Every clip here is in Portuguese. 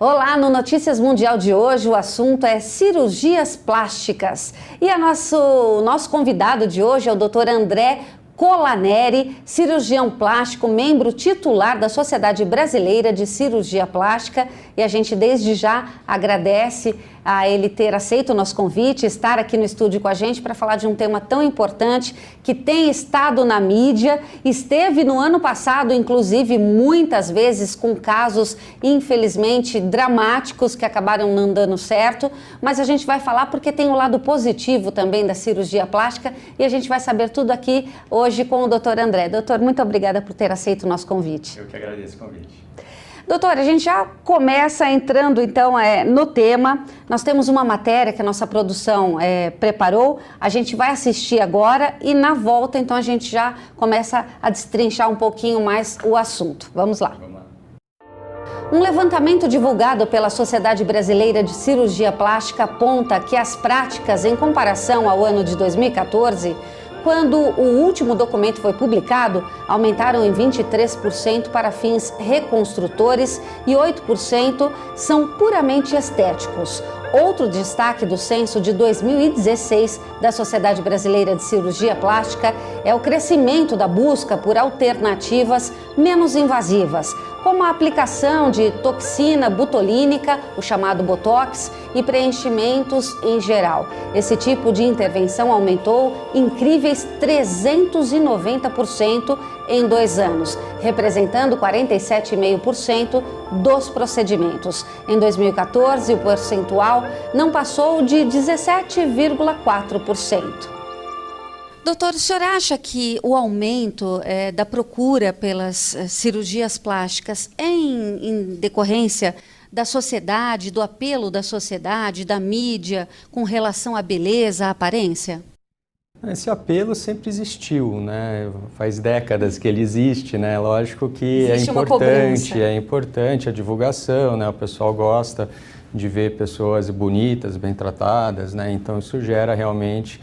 Olá, no Notícias Mundial de hoje o assunto é cirurgias plásticas. E o nosso convidado de hoje é o Dr. André Colaneri, cirurgião plástico, membro titular da Sociedade Brasileira de Cirurgia Plástica. E a gente desde já agradece a ele ter aceito o nosso convite, estar aqui no estúdio com a gente para falar de um tema tão importante que tem estado na mídia, esteve no ano passado, inclusive, muitas vezes com casos, infelizmente, dramáticos que acabaram não dando certo, mas a gente vai falar porque tem o lado positivo também da cirurgia plástica e a gente vai saber tudo aqui hoje com o Dr. André. Doutor, muito obrigada por ter aceito o nosso convite. Eu que agradeço o convite. Doutora, a gente já começa entrando então no tema. Nós temos uma matéria que a nossa produção preparou, a gente vai assistir agora e na volta então a gente já começa a destrinchar um pouquinho mais o assunto. Vamos lá. Um levantamento divulgado pela Sociedade Brasileira de Cirurgia Plástica aponta que as práticas em comparação ao ano de 2014, quando o último documento foi publicado, aumentaram em 23% para fins reconstrutores e 8% são puramente estéticos. Outro destaque do censo de 2016 da Sociedade Brasileira de Cirurgia Plástica é o crescimento da busca por alternativas menos invasivas, como a aplicação de toxina botulínica, o chamado Botox, e preenchimentos em geral. Esse tipo de intervenção aumentou incríveis 390% em 2 anos, representando 47,5% dos procedimentos. Em 2014, o percentual não passou de 17,4%. Doutor, o senhor acha que o aumento da procura pelas cirurgias plásticas é em decorrência da sociedade, do apelo da sociedade, da mídia, com relação à beleza, à aparência? Esse apelo sempre existiu, né? Faz décadas que ele existe, né? Lógico que existe é importante a divulgação, né? O pessoal gosta de ver pessoas bonitas, bem tratadas, né? Então isso gera realmente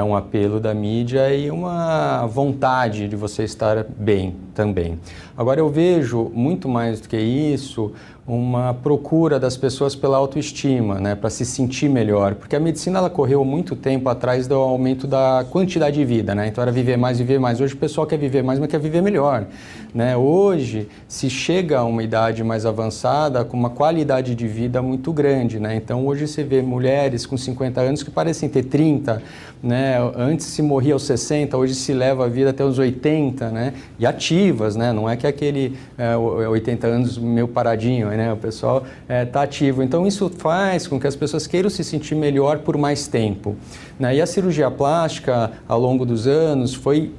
um apelo da mídia e uma vontade de você estar bem também. Agora eu vejo muito mais do que isso uma procura das pessoas pela autoestima, né, para se sentir melhor, porque a medicina ela correu muito tempo atrás do aumento da quantidade de vida, né? Então era viver mais, viver mais. Hoje o pessoal quer viver mais, mas quer viver melhor, né? Hoje se chega a uma idade mais avançada com uma qualidade de vida muito grande, né? Então hoje você vê mulheres com 50 anos que parecem ter 30, né? Antes se morria aos 60, hoje se leva a vida até os 80, né? E ativas, né? Não é que aquele 80 anos meio paradinho, né? O pessoal está ativo. Então isso faz com que as pessoas queiram se sentir melhor por mais tempo, né? E a cirurgia plástica, ao longo dos anos, foi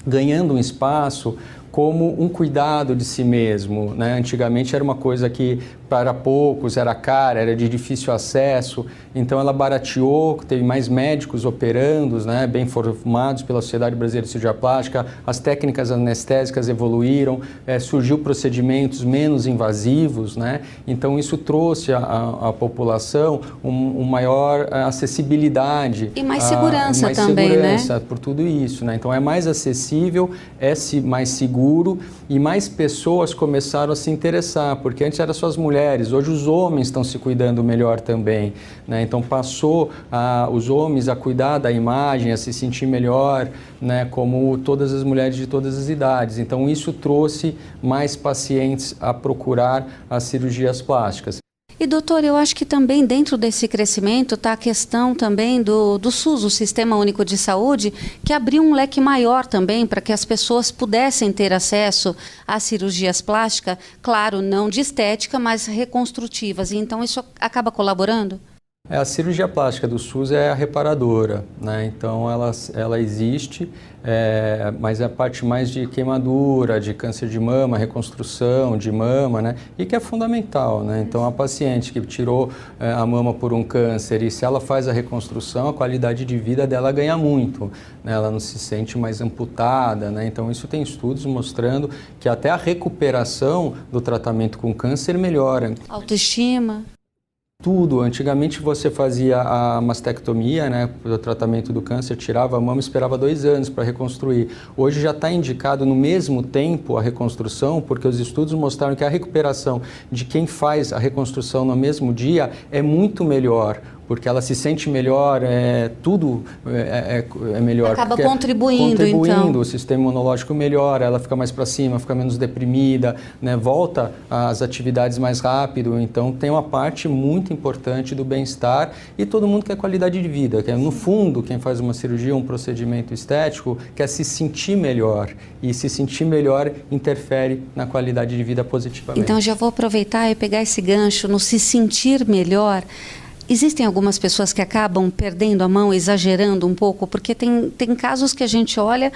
ganhando um espaço como um cuidado de si mesmo, né? Antigamente era uma coisa que para poucos era cara, era de difícil acesso, então ela barateou, teve mais médicos operando, né? Bem formados pela Sociedade Brasileira de Cirurgia Plástica, as técnicas anestésicas evoluíram, surgiu procedimentos menos invasivos, né? Então isso trouxe à população uma maior acessibilidade. E mais segurança mais também, segurança, né? Por tudo isso, né? Então é mais acessível, é mais seguro e mais pessoas começaram a se interessar, porque antes eram só as mulheres, hoje os homens estão se cuidando melhor também, né? Então passou os homens a cuidar da imagem, a se sentir melhor, né? Como todas as mulheres de todas as idades. Então isso trouxe mais pacientes a procurar as cirurgias plásticas. E doutor, eu acho que também dentro desse crescimento está a questão também do SUS, o Sistema Único de Saúde, que abriu um leque maior também para que as pessoas pudessem ter acesso às cirurgias plásticas, claro, não de estética, mas reconstrutivas. E então isso acaba colaborando? A cirurgia plástica do SUS é a reparadora, né? Então ela existe, mas é a parte mais de queimadura, de câncer de mama, reconstrução de mama, né? E que é fundamental, né? Então a paciente que tirou a mama por um câncer e se ela faz a reconstrução, a qualidade de vida dela ganha muito, né? Ela não se sente mais amputada, né? Então isso tem estudos mostrando que até a recuperação do tratamento com câncer melhora. Autoestima. Tudo. Antigamente você fazia a mastectomia, né, o tratamento do câncer, tirava a mama e esperava 2 anos para reconstruir. Hoje já está indicado no mesmo tempo a reconstrução, porque os estudos mostraram que a recuperação de quem faz a reconstrução no mesmo dia é muito melhor, porque ela se sente melhor, tudo é melhor. Acaba contribuindo, então. O sistema imunológico melhora, ela fica mais para cima, fica menos deprimida, né, volta às atividades mais rápido. Então, tem uma parte muito importante do bem-estar e todo mundo quer qualidade de vida. No fundo, quem faz uma cirurgia, um procedimento estético, quer se sentir melhor. E se sentir melhor interfere na qualidade de vida positivamente. Então, já vou aproveitar e pegar esse gancho no se sentir melhor. Existem algumas pessoas que acabam perdendo a mão, exagerando um pouco, porque tem casos que a gente olha,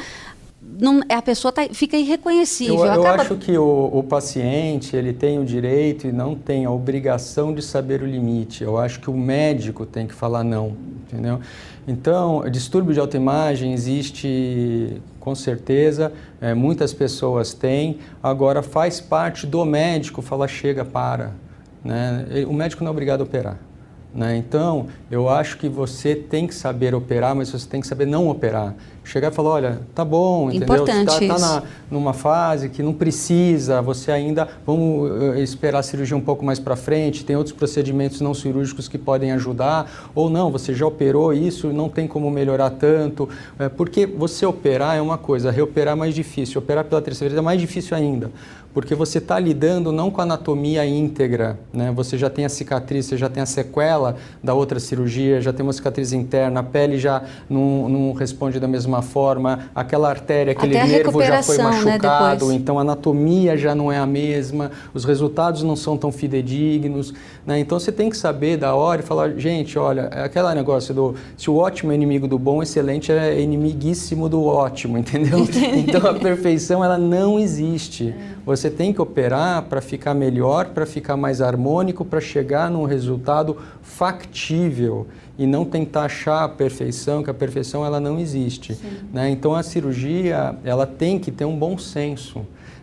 a pessoa fica irreconhecível. Eu acho que o paciente ele tem o direito e não tem a obrigação de saber o limite. Eu acho que o médico tem que falar não, entendeu? Então, distúrbio de autoimagem existe com certeza, muitas pessoas têm, agora faz parte do médico falar chega, para. Né? O médico não é obrigado a operar. Né? Então, eu acho que você tem que saber operar, mas você tem que saber não operar. Chegar e falar, olha, tá bom, entendeu? Importante tá numa fase que não precisa, você ainda, vamos esperar a cirurgia um pouco mais para frente, tem outros procedimentos não cirúrgicos que podem ajudar, ou não, você já operou isso, não tem como melhorar tanto, porque você operar é uma coisa, reoperar é mais difícil, operar pela terceira vez é mais difícil ainda, porque você está lidando não com a anatomia íntegra, né? Você já tem a cicatriz, você já tem a sequela da outra cirurgia, já tem uma cicatriz interna, a pele já não responde da mesma forma, aquela artéria, aquele nervo já foi machucado, né, então a anatomia já não é a mesma, os resultados não são tão fidedignos, né? Então você tem que saber da hora e falar, gente, olha, é aquele negócio se o ótimo é inimigo do bom, o excelente é inimiguíssimo do ótimo, entendeu? Então a perfeição ela não existe. Você tem que operar para ficar melhor, para ficar mais harmônico, para chegar num resultado factível e não tentar achar a perfeição, que a perfeição ela não existe. Né? Então a cirurgia ela tem que ter um bom senso.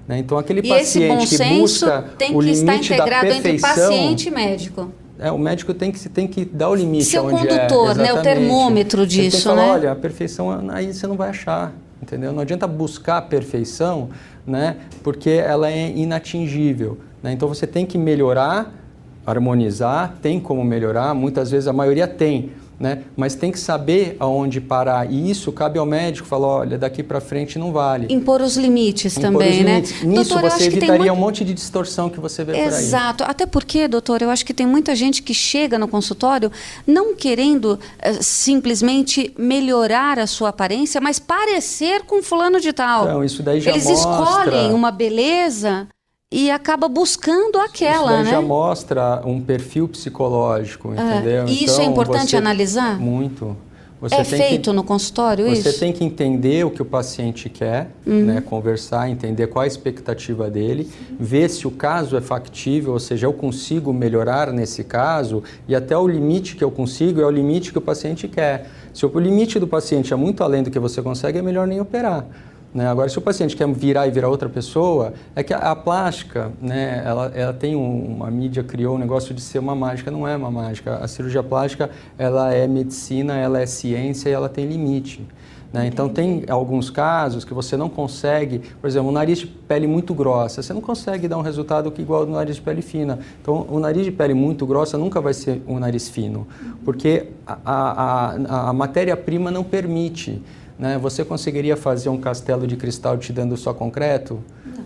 Né? Então aquele paciente que busca o limite da perfeição... tem que estar integrado entre paciente e médico. O médico tem que dar o limite. Seu onde condutor, né? O termômetro disso, tem que falar, né? olha, a perfeição aí você não vai achar, entendeu? Não adianta buscar a perfeição, né? Porque ela é inatingível. Né? Então você tem que melhorar, harmonizar, tem como melhorar, muitas vezes a maioria tem, né? Mas tem que saber aonde parar. E isso cabe ao médico falar, olha, daqui para frente não vale. Impor os limites também, né? Nisso doutor, você evitaria um monte de distorção que você vê por aí. Exato. Até porque, doutor, eu acho que tem muita gente que chega no consultório não querendo simplesmente melhorar a sua aparência, mas parecer com fulano de tal. Então, isso daí já Eles escolhem uma beleza e acaba buscando aquela, isso né? já mostra um perfil psicológico, entendeu? E isso então, é importante analisar? Muito. É feito no consultório isso? Você tem que entender o que o paciente quer, né? Conversar, entender qual a expectativa dele, ver se o caso é factível, ou seja, eu consigo melhorar nesse caso e até o limite que eu consigo é o limite que o paciente quer. Se o limite do paciente é muito além do que você consegue, é melhor nem operar. Né? Agora, se o paciente quer virar outra pessoa, é que a plástica, né, ela tem a mídia criou um negócio de ser uma mágica, não é uma mágica. A cirurgia plástica, ela é medicina, ela é ciência e ela tem limite. Né? Então, tem alguns casos que você não consegue, por exemplo, um nariz de pele muito grossa, você não consegue dar um resultado igual ao do nariz de pele fina. Então, o nariz de pele muito grossa nunca vai ser um nariz fino, porque a matéria-prima não permite. Né? Você conseguiria fazer um castelo de cristal te dando só concreto?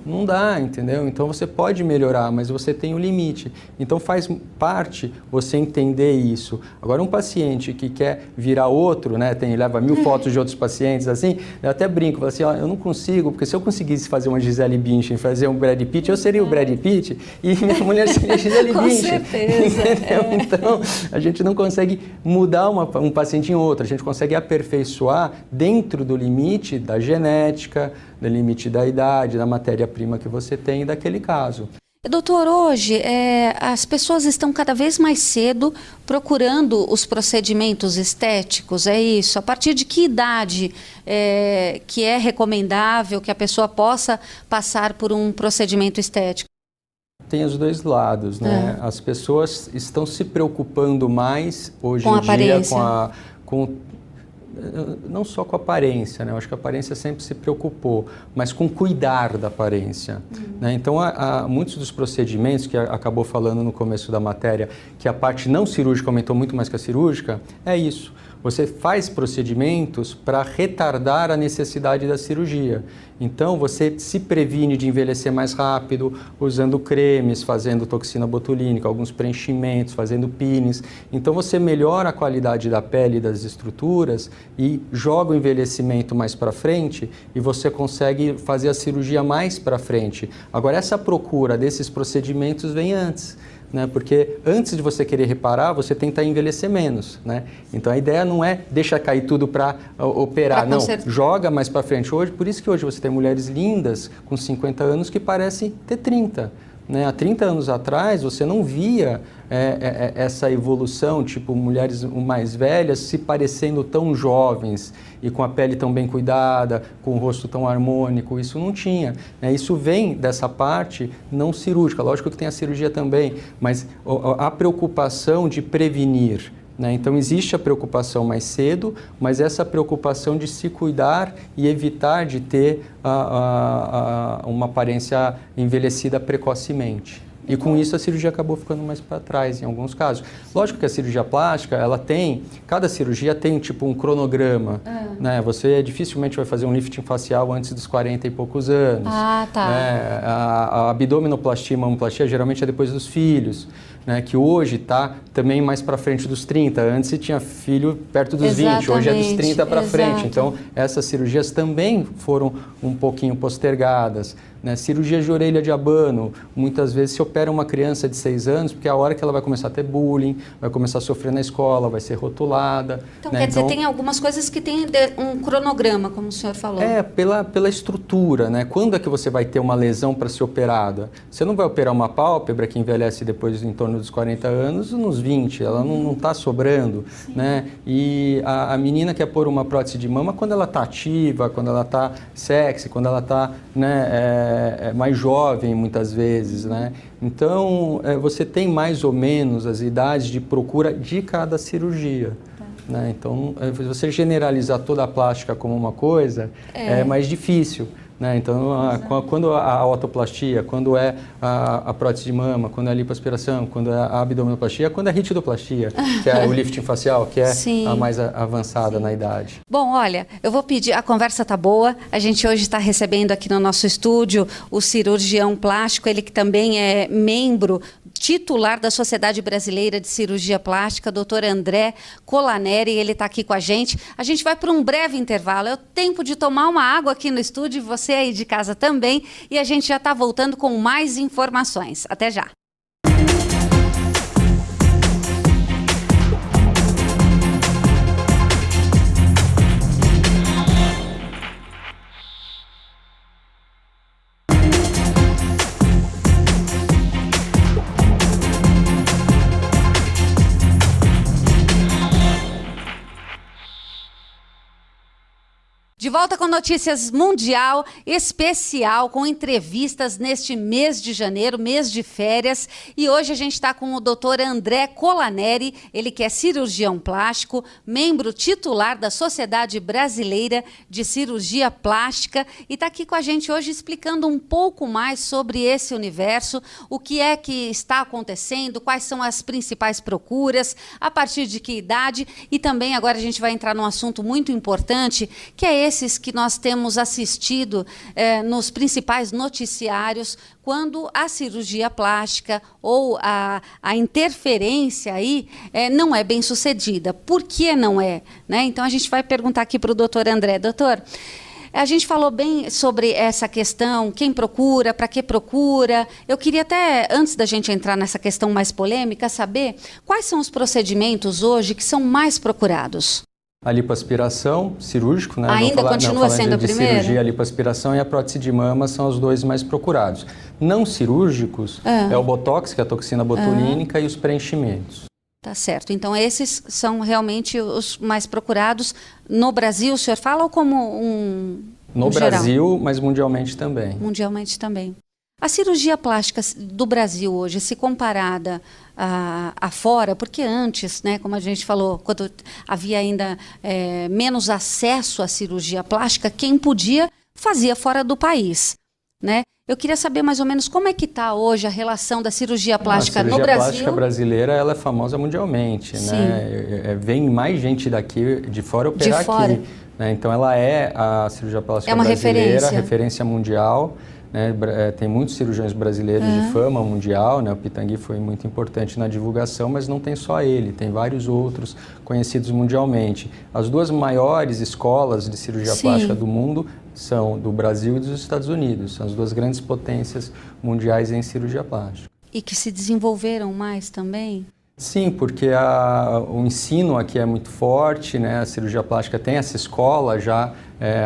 Não dá, entendeu? Então você pode melhorar, mas você tem um limite. Então faz parte você entender isso. Agora um paciente que quer virar outro, né? Leva 1000 fotos de outros pacientes, assim, eu até brinco, falo assim, ó, eu não consigo, porque se eu conseguisse fazer uma Gisele Bündchen, fazer um Brad Pitt, eu seria o Brad Pitt e minha mulher seria a Gisele Bündchen. Com certeza. Então, a gente não consegue mudar um paciente em outro, a gente consegue aperfeiçoar dentro do limite da genética, do limite da idade, da matéria-prima que você tem daquele caso. Doutor, hoje as pessoas estão cada vez mais cedo procurando os procedimentos estéticos, é isso? A partir de que idade que é recomendável que a pessoa possa passar por um procedimento estético? tem os dois lados, né? As pessoas estão se preocupando mais hoje Com em a aparência. dia não só com a aparência, né? Eu acho que a aparência sempre se preocupou, mas com cuidar da aparência, né? Então, muitos dos procedimentos que acabou falando no começo da matéria, que a parte não cirúrgica aumentou muito mais que a cirúrgica, é isso. Você faz procedimentos para retardar a necessidade da cirurgia. Então, você se previne de envelhecer mais rápido, usando cremes, fazendo toxina botulínica, alguns preenchimentos, fazendo peelings. Então, você melhora a qualidade da pele e das estruturas e joga o envelhecimento mais para frente e você consegue fazer a cirurgia mais para frente. Agora, essa procura desses procedimentos vem antes, né? Porque antes de você querer reparar, você tenta envelhecer menos, né? Então a ideia não é deixar cair tudo para operar, não, joga mais para frente. Hoje, por isso que hoje você tem mulheres lindas com 50 anos que parecem ter 30. Né? Há 30 anos atrás você não via essa evolução, tipo mulheres mais velhas se parecendo tão jovens e com a pele tão bem cuidada, com o rosto tão harmônico, isso não tinha. Né? Isso vem dessa parte não cirúrgica, lógico que tem a cirurgia também, mas a preocupação de prevenir. Né? Então existe a preocupação mais cedo, mas essa preocupação de se cuidar e evitar de ter uma aparência envelhecida precocemente. E com isso a cirurgia acabou ficando mais para trás em alguns casos. Lógico que a cirurgia plástica, cada cirurgia tem tipo um cronograma, né? Você dificilmente vai fazer um lifting facial antes dos 40 e poucos anos. Ah, tá. Né? A abdominoplastia e mamoplastia geralmente é depois dos filhos, né? Que hoje está também mais para frente dos 30. Antes se tinha filho perto dos 20, hoje é dos 30 para frente. Então essas cirurgias também foram um pouquinho postergadas. Né? Cirurgia de orelha de abano, muitas vezes se opera uma criança de 6 anos, porque é a hora que ela vai começar a ter bullying, vai começar a sofrer na escola, vai ser rotulada. Então, né? quer dizer, tem algumas coisas que tem um cronograma, como o senhor falou. Pela estrutura, né? Quando é que você vai ter uma lesão para ser operada? Você não vai operar uma pálpebra que envelhece depois em torno dos 40 anos, nos 20, ela não está sobrando, né? E a menina quer pôr uma prótese de mama quando ela está ativa, quando ela está sexy, quando ela está, né, mais jovem muitas vezes, né? Então, você tem mais ou menos as idades de procura de cada cirurgia. Né? Então, você generalizar toda a plástica como uma coisa é mais difícil. Né? Então, quando a autoplastia, quando é a prótese de mama, quando é a lipoaspiração, quando é a abdominoplastia, quando é a ritidoplastia, que é o lifting facial, que é a mais avançada na idade. Bom, olha, eu vou pedir, a conversa tá boa, a gente hoje está recebendo aqui no nosso estúdio o cirurgião plástico, ele que também é membro titular da Sociedade Brasileira de Cirurgia Plástica, Dr. André Colaneri, ele está aqui com a gente. A gente vai para um breve intervalo, é o tempo de tomar uma água aqui no estúdio, você aí de casa também, e a gente já está voltando com mais informações. Até já! De volta com notícias mundial especial, com entrevistas neste mês de janeiro, mês de férias. E hoje a gente está com o Dr. André Colaneri, ele que é cirurgião plástico, membro titular da Sociedade Brasileira de Cirurgia Plástica. E está aqui com a gente hoje explicando um pouco mais sobre esse universo, o que é que está acontecendo, quais são as principais procuras, a partir de que idade. E também agora a gente vai entrar num assunto muito importante, que é esses que nós temos assistido nos principais noticiários, quando a cirurgia plástica ou a interferência aí não é bem sucedida. Por que não é? Né? Então a gente vai perguntar aqui para o doutor André. Doutor, a gente falou bem sobre essa questão, quem procura, para que procura. Eu queria até, antes da gente entrar nessa questão mais polêmica, saber quais são os procedimentos hoje que são mais procurados. A lipoaspiração, cirúrgico, né? Ainda continua sendo a primeira? Cirurgia, a lipoaspiração e a prótese de mama são os dois mais procurados. Não cirúrgicos é o botox, que é a toxina botulínica, e os preenchimentos. Tá certo. Então, esses são realmente os mais procurados. No Brasil, o senhor fala ou como No Brasil, mas mundialmente também. Mundialmente também. A cirurgia plástica do Brasil hoje, se comparada a fora, porque antes, né, como a gente falou, quando havia ainda menos acesso à cirurgia plástica, quem podia fazia fora do país, né? Eu queria saber mais ou menos como é que está hoje a relação da cirurgia plástica no Brasil. A cirurgia plástica brasileira, ela é famosa mundialmente, né? Vem mais gente daqui de fora operar aqui, né? Então ela é a cirurgia plástica brasileira, referência mundial. Né, tem muitos cirurgiões brasileiros de fama mundial, né, o Pitangui foi muito importante na divulgação, mas não tem só ele, tem vários outros conhecidos mundialmente. As duas maiores escolas de cirurgia plástica do mundo são do Brasil e dos Estados Unidos, são as duas grandes potências mundiais em cirurgia plástica. E que se desenvolveram mais também? Sim, porque o ensino aqui é muito forte, né? A cirurgia plástica tem essa escola já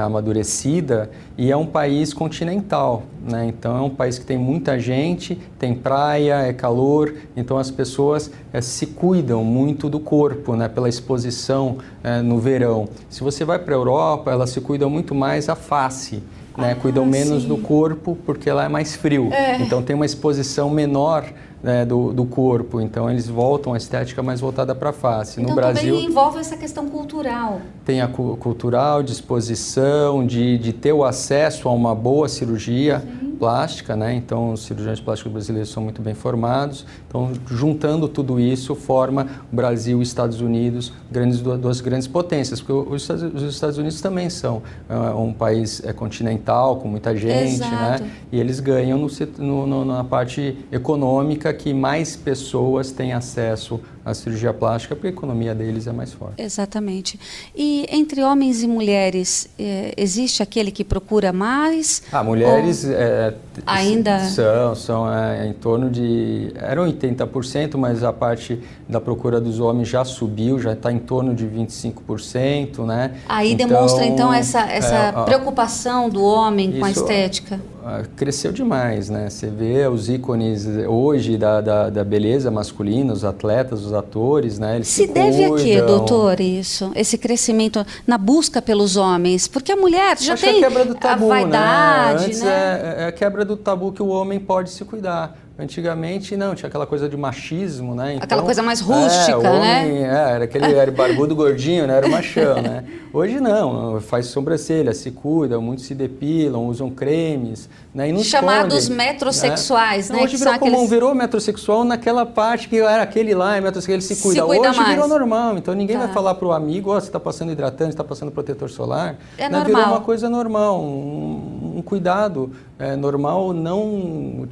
amadurecida e é um país continental, né? Então é um país que tem muita gente, tem praia, é calor, então as pessoas se cuidam muito do corpo, né? Pela exposição no verão. Se você vai para a Europa, elas se cuidam muito mais a face. Né, cuidam menos do corpo porque ela é mais frio, então tem uma exposição menor, né, do corpo, então eles voltam a estética mais voltada para a face. Então no Brasil também envolve essa questão cultural. Tem a cultural, de exposição, de ter o acesso a uma boa cirurgia plástica, né? Então os cirurgiões plásticos brasileiros são muito bem formados, então juntando tudo isso forma o Brasil e os Estados Unidos, duas grandes potências, porque os Estados Unidos também são um país continental, com muita gente, né? E eles ganham na parte econômica que mais pessoas têm acesso à cirurgia plástica, porque a economia deles é mais forte. Exatamente. E entre homens e mulheres, existe aquele que procura mais? Mulheres ainda são em torno de... Eram 80%, mas a parte da procura dos homens já subiu, já está em torno de 25%, né? Aí então, demonstra então essa preocupação do homem com a estética. Cresceu demais, né? Você vê os ícones hoje da beleza masculina, os atletas, os atores, né? Eles se deve a quê, doutor, isso? Esse crescimento na busca pelos homens? Porque a mulher já tem a quebra do tabu, a vaidade, Antes né? É a quebra do tabu que o homem pode se cuidar. Antigamente, não, tinha aquela coisa de machismo, né? Então, aquela coisa mais rústica, o homem, né? Era barbudo, gordinho, né? Era o machão, né? Hoje não, faz sobrancelha, se cuidam, muitos se depilam, usam cremes, né? E não chamados esconde, metrosexuais, né? Hoje virou metrosexual naquela parte que era aquele lá, metrosexual, ele se cuida. Hoje mais. Virou normal, então ninguém vai falar pro amigo, você está passando hidratante, você está passando protetor solar. Normal. Virou uma coisa normal, um cuidado normal, não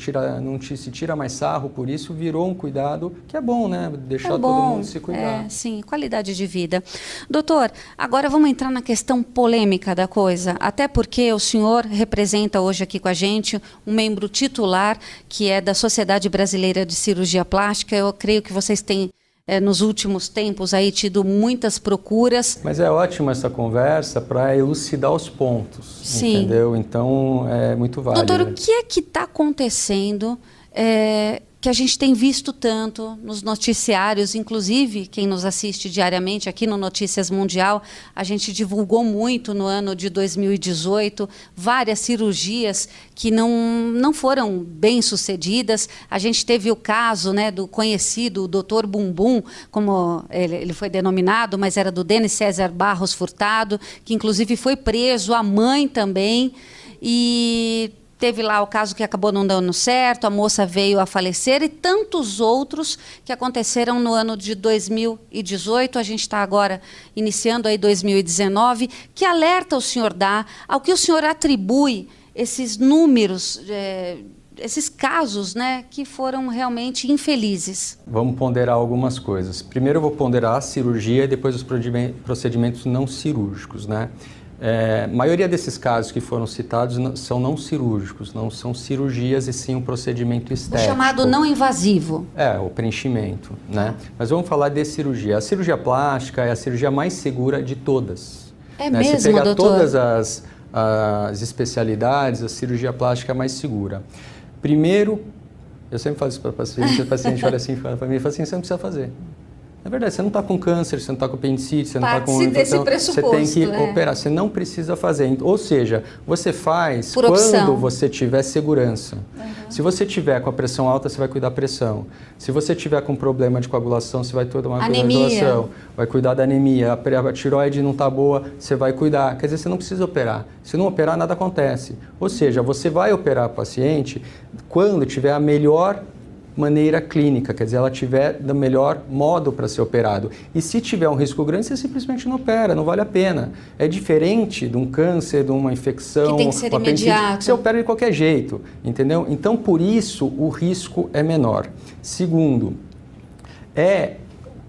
se tira mais sarro, por isso virou um cuidado que é bom, né? Deixar todo mundo se cuidar. Sim, qualidade de vida. Doutor, agora vamos entrar na questão polêmica da coisa, até porque o senhor representa hoje aqui com a gente um membro titular que é da Sociedade Brasileira de Cirurgia Plástica. Eu creio que vocês têm nos últimos tempos aí tido muitas procuras. Mas é ótima essa conversa para elucidar os pontos, entendeu? Então é muito válido. Doutor, o que é que está acontecendo que a gente tem visto tanto nos noticiários, inclusive quem nos assiste diariamente aqui no Notícias Mundial, a gente divulgou muito no ano de 2018, várias cirurgias que não foram bem sucedidas. A gente teve o caso, né, do conhecido Dr. Bumbum, como ele foi denominado, mas era do Denis César Barros Furtado, que inclusive foi preso, a mãe também, e teve lá o caso que acabou não dando certo, a moça veio a falecer e tantos outros que aconteceram no ano de 2018. A gente está agora iniciando aí 2019. Que alerta o senhor dá, ao que o senhor atribui esses números, esses casos, né, que foram realmente infelizes? Vamos ponderar algumas coisas. Primeiro eu vou ponderar a cirurgia e depois os procedimentos não cirúrgicos, né? A maioria desses casos que foram citados são não cirúrgicos, não são cirurgias e sim um procedimento estético. O chamado não invasivo. O preenchimento, né? Mas vamos falar de cirurgia. A cirurgia plástica é a cirurgia mais segura de todas. Mesmo, se pegar doutor? todas as especialidades, a cirurgia plástica é mais segura. Primeiro, eu sempre falo isso para o paciente olha assim para mim e fala assim, você não precisa fazer. Na verdade, você não está com câncer, você não está com apendicite, você não está com... Parte desse Você pressuposto, tem que operar, você não precisa fazer. Ou seja, você faz por opção. quando você tiver segurança. Se você tiver com a pressão alta, você vai cuidar da pressão. Se você tiver com problema de coagulação, você vai tomar coagulação. Vai cuidar da anemia. A tireoide não está boa, você vai cuidar. Quer dizer, você não precisa operar. Se não operar, nada acontece. Ou seja, você vai operar o paciente quando tiver a melhor maneira clínica, quer dizer, ela tiver do melhor modo para ser operado. E se tiver um risco grande, você simplesmente não opera, não vale a pena. É diferente de um câncer, de uma infecção, que tem que ser imediato. você opera de qualquer jeito, entendeu? Então, por isso, o risco é menor. Segundo,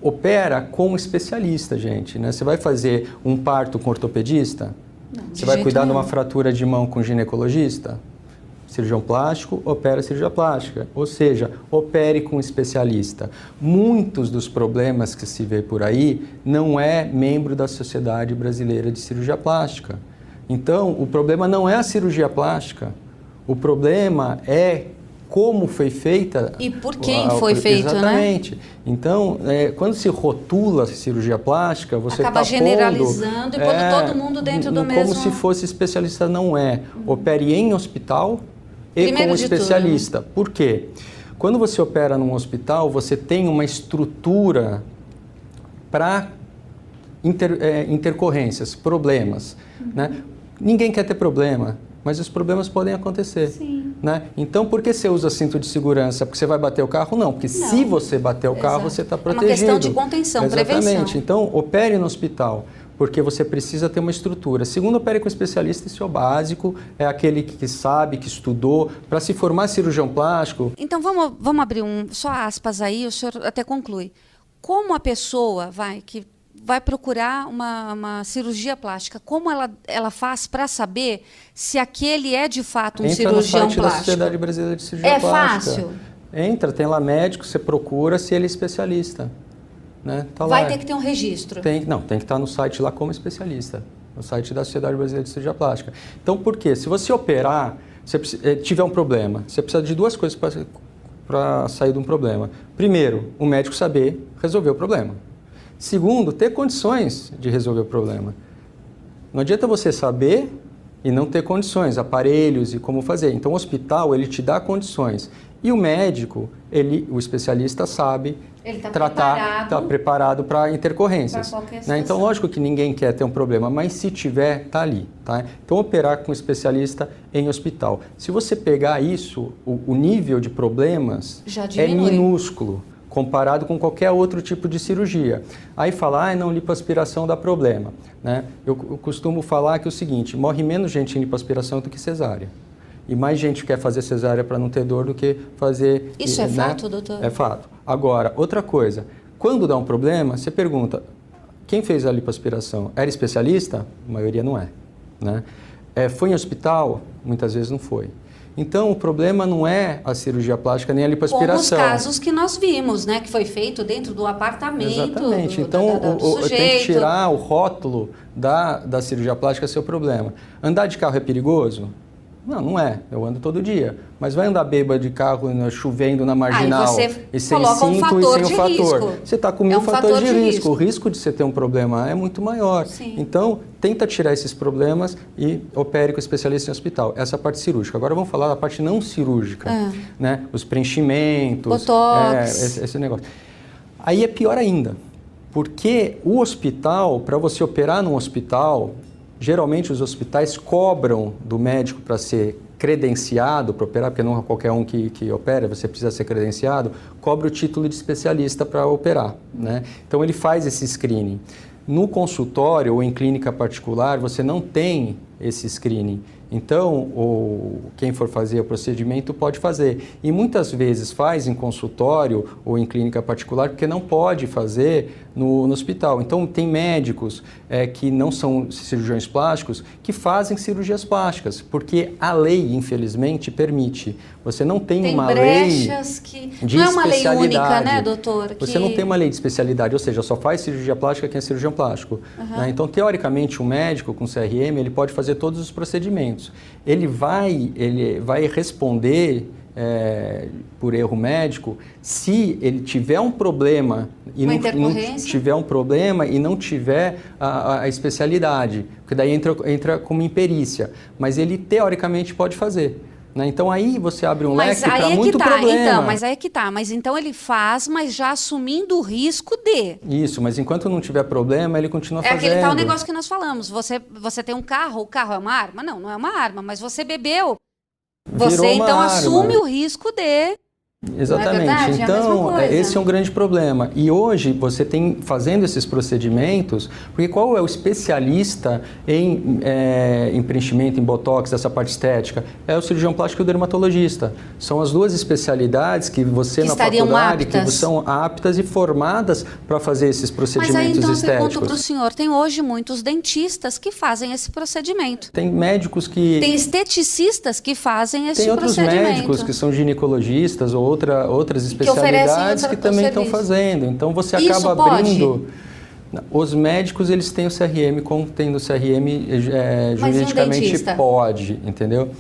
opera com um especialista, gente, né? Você vai fazer um parto com ortopedista? Não, você vai cuidar de nenhum. uma fratura de mão com ginecologista? Cirurgião plástico, opera cirurgia plástica. Ou seja, opere com um especialista. Muitos dos problemas que se vê por aí não é membro da Sociedade Brasileira de Cirurgia Plástica. Então, o problema não é a cirurgia plástica. O problema é como foi feita... E por quem foi feito, exatamente. Né? Então, quando se rotula cirurgia plástica, você acaba generalizando e pondo todo mundo dentro do mesmo... Como se fosse especialista, não é. Opere em hospital e Primeiro como especialista. Por quê? Quando você opera num hospital, você tem uma estrutura para intercorrências, problemas. Né? Ninguém quer ter problema, mas os problemas podem acontecer. Sim. Né? Então, por que você usa cinto de segurança? Porque você vai bater o carro? Não, porque se você bater o carro, você está protegido. É uma questão de contenção, exatamente. prevenção. Então, opere no hospital, porque você precisa ter uma estrutura. Segundo, opere com especialista, isso é o básico, é aquele que sabe, que estudou, para se formar cirurgião plástico. Então, vamos abrir só aspas aí, o senhor até conclui. Como a pessoa que vai procurar uma cirurgia plástica, como ela faz para saber se aquele é de fato um cirurgião plástico? Entra no site da Sociedade Brasileira de Cirurgia Plástica. É fácil? Entra, tem lá médico, você procura se ele é especialista. Né? Tá vai lá. ter que ter um registro? Tem que estar no site lá como especialista, no site da Sociedade Brasileira de Cirurgia Plástica. Então, por quê? Se você operar, se tiver um problema, você precisa de duas coisas para sair de um problema. Primeiro, o médico saber resolver o problema. Segundo, ter condições de resolver o problema. Não adianta você saber e não ter condições, aparelhos e como fazer. Então, o hospital, ele te dá condições. E o médico, o especialista sabe tratar, está preparado para intercorrências. Né? Então, lógico que ninguém quer ter um problema, mas se tiver, está ali. Tá? Então, operar com um especialista em hospital. Se você pegar isso, o nível de problemas é minúsculo, comparado com qualquer outro tipo de cirurgia. Aí fala, não, lipoaspiração dá problema. Né? Eu costumo falar que é o seguinte, morre menos gente em lipoaspiração do que cesárea. E mais gente quer fazer cesárea para não ter dor do que fazer... Isso é fato, doutor? É fato. Agora, outra coisa, quando dá um problema, você pergunta, quem fez a lipoaspiração? Era especialista? A maioria não é. Né? Foi em hospital? Muitas vezes não foi. Então, o problema não é a cirurgia plástica nem a lipoaspiração. Como os casos que nós vimos, né? Que foi feito dentro do apartamento. Exatamente. Então, tem que tirar o rótulo da cirurgia plástica, seu problema. Andar de carro é perigoso? Não, não é. Eu ando todo dia. Mas vai andar bêbado de carro chovendo na marginal e sem cinto e sem o fator. Você está com 1000 fatores de risco. O risco de você ter um problema é muito maior. Sim. Então, tenta tirar esses problemas e opere com especialista em hospital. Essa é a parte cirúrgica. Agora vamos falar da parte não cirúrgica. Né? Os preenchimentos. Botox. Esse negócio. Aí é pior ainda. Porque o hospital, para você operar num hospital... Geralmente os hospitais cobram do médico para ser credenciado para operar, porque não é qualquer um que opera, você precisa ser credenciado, cobra o título de especialista para operar. Né? Então ele faz esse screening. No consultório ou em clínica particular, você não tem esse screening. Então, quem for fazer o procedimento pode fazer. E muitas vezes faz em consultório ou em clínica particular, porque não pode fazer no hospital. Então, tem médicos que não são cirurgiões plásticos que fazem cirurgias plásticas, porque a lei, infelizmente, permite. Você não tem uma lei de não é uma especialidade. Lei única, né, doutor? Você não tem uma lei de especialidade, ou seja, só faz cirurgia plástica quem é cirurgião plástico. Né? Então, teoricamente, um médico com CRM, ele pode fazer todos os procedimentos. Ele vai responder por erro médico, se ele tiver um problema e não tiver um problema e não tiver a especialidade, porque daí entra como imperícia, mas ele teoricamente pode fazer. Né? Então aí você abre um leque para muito problema. Então, mas aí é que tá. Mas então ele faz, mas já assumindo o risco de... Isso, mas enquanto não tiver problema, ele continua fazendo. É aquele tal negócio que nós falamos. Você tem um carro, o carro é uma arma? Não, não é uma arma, mas você bebeu. Você então assume o risco de... Exatamente. Não é verdade? Então, esse é um grande problema. E hoje você tem fazendo esses procedimentos, porque qual é o especialista em preenchimento, em botox, essa parte estética? É o cirurgião plástico e o dermatologista. São as duas especialidades que você na faculdade que são aptas e formadas para fazer esses procedimentos estéticos. Mas aí então eu pergunto para o senhor, tem hoje muitos dentistas que fazem esse procedimento. Tem médicos que... Tem esteticistas que fazem esse procedimento. Tem outros médicos que são ginecologistas ou outras especialidades que também estão fazendo. Então você acaba abrindo... Os médicos, eles têm o CRM, como tendo o CRM juridicamente pode, entendeu?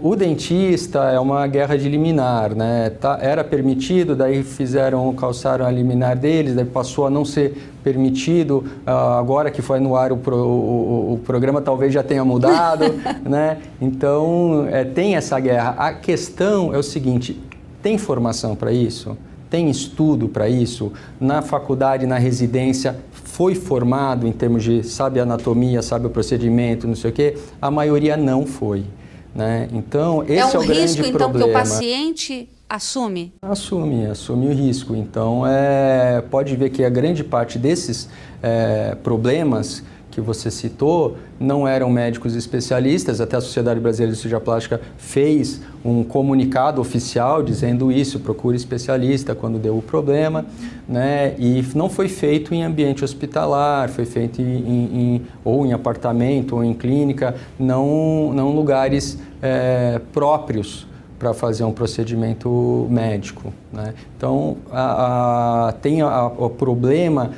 O dentista é uma guerra de liminar, né? Era permitido, daí calçaram a liminar deles, daí passou a não ser permitido, agora que foi no ar o programa talvez já tenha mudado, né? Então tem essa guerra. A questão é o seguinte, tem formação para isso? Tem estudo para isso? Na faculdade, na residência, foi formado em termos de sabe a anatomia, sabe o procedimento, não sei o quê? A maioria não foi. Né? Então, esse é o grande risco, então, problema. Que o paciente assume? Assume o risco. Então, pode ver que a grande parte desses problemas que você citou não eram médicos especialistas, até a Sociedade Brasileira de Cirurgia Plástica fez um comunicado oficial dizendo isso, procure especialista quando deu o problema, né? E não foi feito em ambiente hospitalar, foi feito ou em apartamento ou em clínica, não lugares próprios para fazer um procedimento médico. Né? Então, tem o problema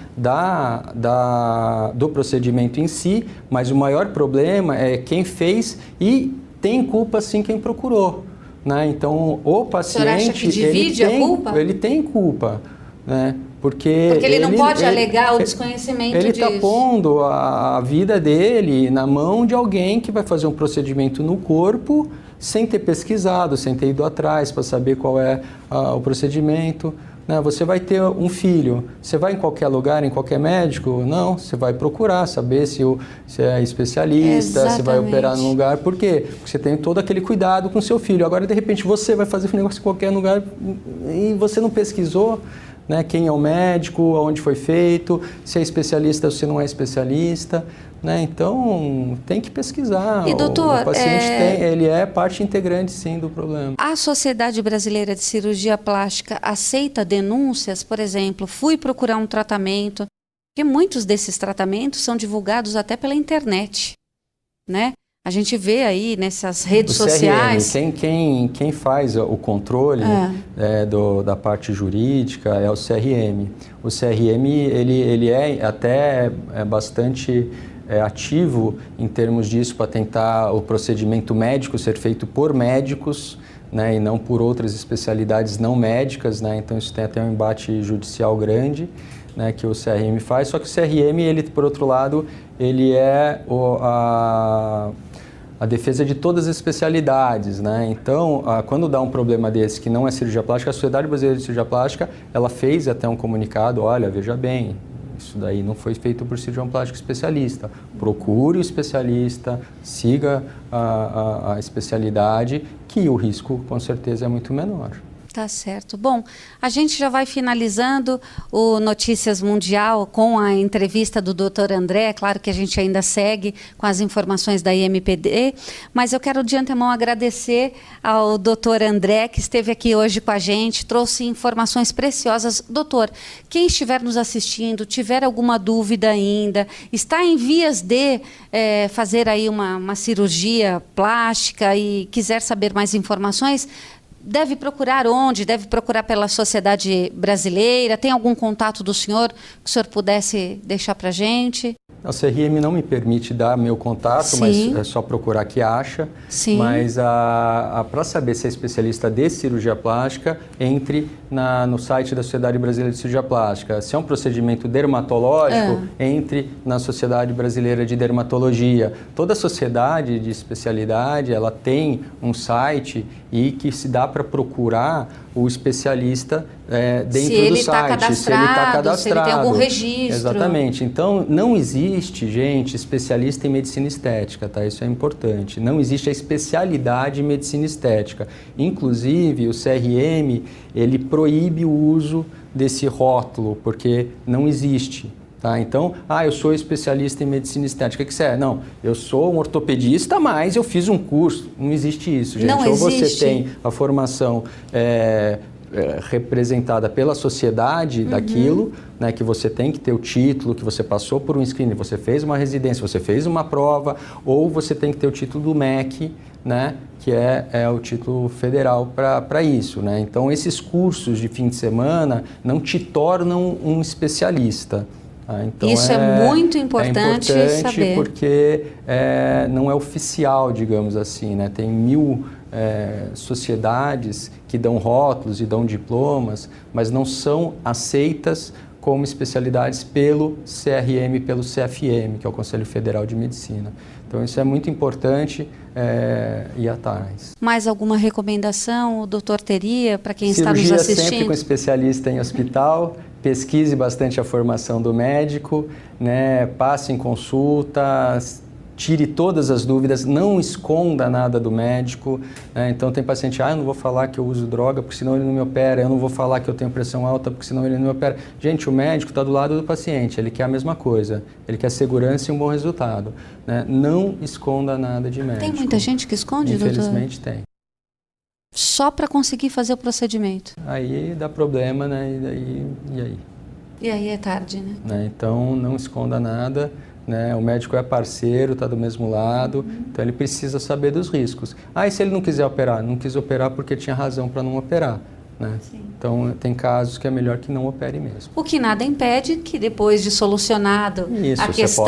do procedimento em si, mas o maior problema é quem fez e tem culpa sim quem procurou. Né? Então, o paciente... O senhor acha que divide a culpa? Ele tem culpa, né? Porque ele não pode alegar o desconhecimento disso. Ele está pondo a vida dele na mão de alguém que vai fazer um procedimento no corpo sem ter pesquisado, sem ter ido atrás para saber qual é o procedimento. Né? Você vai ter um filho, você vai em qualquer lugar, em qualquer médico? Não, você vai procurar saber se é especialista, se vai operar num lugar. Por quê? Porque você tem todo aquele cuidado com seu filho. Agora, de repente, você vai fazer um negócio em qualquer lugar e você não pesquisou, né? Quem é o médico, onde foi feito, se é especialista ou se não é especialista. Né? Então, tem que pesquisar. E, doutor, o paciente ele é parte integrante, sim, do problema. A Sociedade Brasileira de Cirurgia Plástica aceita denúncias? Por exemplo, fui procurar um tratamento, porque muitos desses tratamentos são divulgados até pela internet, né? A gente vê aí nessas redes sociais... Quem faz o controle da parte jurídica é o CRM. O CRM, ele é até bastante... ativo em termos disso para tentar o procedimento médico ser feito por médicos, né, e não por outras especialidades não médicas, né, então isso tem até um embate judicial grande, né, que o CRM faz, só que o CRM, ele, por outro lado, ele é a defesa de todas as especialidades, né? Então, quando dá um problema desse que não é cirurgia plástica, a Sociedade Brasileira de Cirurgia Plástica, ela fez até um comunicado, olha, veja bem, isso daí não foi feito por cirurgião plástico especialista. Procure o especialista, siga a especialidade, que o risco com certeza é muito menor. Tá certo. Bom, a gente já vai finalizando o Notícias Mundial com a entrevista do Dr. André. Claro que a gente ainda segue com as informações da IMPD, mas eu quero de antemão agradecer ao Dr. André, que esteve aqui hoje com a gente, trouxe informações preciosas. Doutor, quem estiver nos assistindo, tiver alguma dúvida ainda, está em vias de fazer aí uma cirurgia plástica e quiser saber mais informações, deve procurar onde? Deve procurar pela Sociedade Brasileira? Tem algum contato do senhor que o senhor pudesse deixar para a gente? O CRM não me permite dar meu contato, Sim. mas é só procurar que acha. Sim. Mas para saber se é especialista de cirurgia plástica, entre no site da Sociedade Brasileira de Cirurgia Plástica. Se é um procedimento dermatológico, entre na Sociedade Brasileira de Dermatologia. Toda sociedade de especialidade, ela tem um site e que se dá para procurar o especialista dentro do site, se ele está cadastrado, se ele tem algum registro. Exatamente. Então, não existe, gente, especialista em medicina estética, tá? Isso é importante. Não existe a especialidade em medicina estética. Inclusive, o CRM, ele proíbe o uso desse rótulo, porque não existe. Tá? Então, eu sou especialista em medicina estética. O que você é? Não, eu sou um ortopedista, mas eu fiz um curso. Não existe isso, gente. Não existe. Ou você tem a formação representada pela sociedade daquilo, né, que você tem que ter o título, que você passou por um screening, você fez uma residência, você fez uma prova, ou você tem que ter o título do MEC, né, que é o título federal para isso. Né? Então, esses cursos de fim de semana não te tornam um especialista. Então, isso é muito importante saber. Porque não é oficial, digamos assim, né? Tem 1000 sociedades que dão rótulos e dão diplomas, mas não são aceitas como especialidades pelo CRM, pelo CFM, que é o Conselho Federal de Medicina. Então, isso é muito importante ir atrás. Mais alguma recomendação o doutor teria para quem está nos Cirurgia assistindo? sempre com especialista em hospital. Pesquise bastante a formação do médico, né? Passe em consultas, tire todas as dúvidas, não esconda nada do médico. Né? Então tem paciente, eu não vou falar que eu uso droga porque senão ele não me opera, eu não vou falar que eu tenho pressão alta porque senão ele não me opera. Gente, o médico está do lado do paciente, ele quer a mesma coisa, ele quer segurança e um bom resultado. Né? Não esconda nada de médico. Tem muita gente que esconde, doutor? Infelizmente tem. Só para conseguir fazer o procedimento? Aí dá problema, né? E aí? E aí é tarde, né? Então, não esconda nada, né? O médico é parceiro, está do mesmo lado, então ele precisa saber dos riscos. E se ele não quiser operar? Não quis operar porque tinha razão para não operar. Né? Então, tem casos que é melhor que não opere mesmo. O que nada impede que depois de solucionado Isso, a questão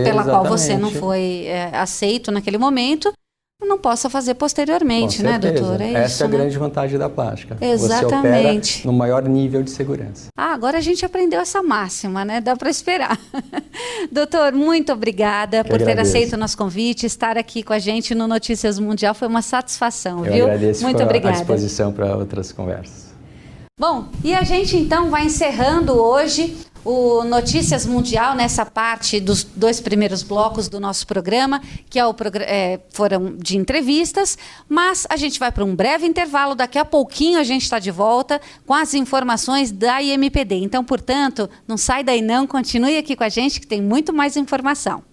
pela qual você não foi aceito naquele momento, não possa fazer posteriormente, né, doutor? Essa é a grande vantagem da plástica. Exatamente. Você opera no maior nível de segurança. Agora a gente aprendeu essa máxima, né? Dá para esperar. Doutor, muito obrigada por ter aceito o nosso convite, estar aqui com a gente no Notícias Mundial. Foi uma satisfação, viu? Eu agradeço. Muito obrigada. À disposição para outras conversas. Bom, e a gente então vai encerrando hoje o Notícias Mundial nessa parte dos 2 primeiros blocos do nosso programa, que foram de entrevistas, mas a gente vai para um breve intervalo, daqui a pouquinho a gente está de volta com as informações da IMPD. Então, portanto, não sai daí não, continue aqui com a gente que tem muito mais informação.